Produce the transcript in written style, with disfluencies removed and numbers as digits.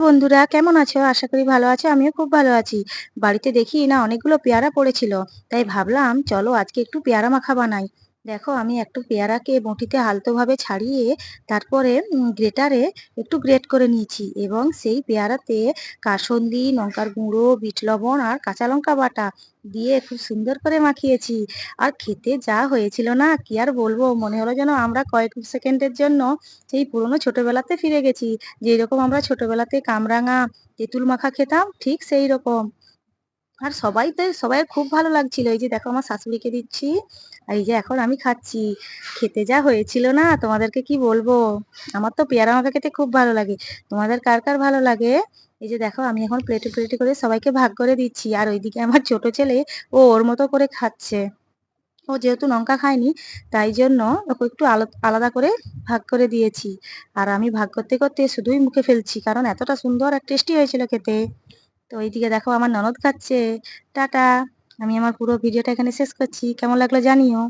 বন্ধুরা কেমন আছো? আশা করি ভালো আছো। আমিও খুব ভালো আছি। বাড়িতে দেখি না অনেকগুলো পেয়ারা পড়েছিল। তাই ভাবলাম চলো আজকে একটু পেয়ারা মাখা বানাই। দেখো আমি একটু পেয়ারাকে বঁটিতে আলতোভাবে ছাড়িয়ে তারপরে গ্রেটারে একটু গ্রেট করে নিয়েছি এবং সেই পেয়ারাতে কাসুন্দি, লঙ্কার গুঁড়ো, বিট লবণ আর কাঁচা লঙ্কা বাটা দিয়ে খুব সুন্দর করে মাখিয়েছি। আর খেতে যা হয়েছিল না কি আর বলবো, মনে হলো যেন আমরা কয়েক সেকেন্ডের জন্য সেই পুরনো ছোটবেলাতে ফিরে গেছি। যেরকম আমরা ছোটবেলাতে কামরাঙা, তেঁতুল মাখা খেতাম ঠিক সেই রকম। আর সবাইয়ের খুব ভালো লাগছিল। এই যে দেখো আমার শাশুড়িকে দিচ্ছি, আর এই যে এখন আমি খাচ্ছি। খেতে যা হয়েছিল না তোমাদেরকে কি বলবো। আমার তো পেয়ারা মাখা খেতে খুব ভালো লাগে। তোমাদের কার কার ভালো লাগে? এই যে দেখো আমি এখন প্লেটে প্লেটে করে সবাইকে ভাগ করে দিচ্ছি। আর ওইদিকে আমার ছোট ছেলে ও ওর মতো করে খাচ্ছে। ও যেহেতু লঙ্কা খায়নি তাই জন্য ওকে একটু আলাদা করে ভাগ করে দিয়েছি। আর আমি ভাগ করতে করতে শুধুই মুখে ফেলছি, কারণ এতটা সুন্দর আর টেস্টি হয়েছিল খেতে। তো এইদিকে দেখো আমার ননদ খাচ্ছে। টাটা। আমি আমার পুরো ভিডিওটা এখানে শেষ করছি। কেমন লাগলো জানিও।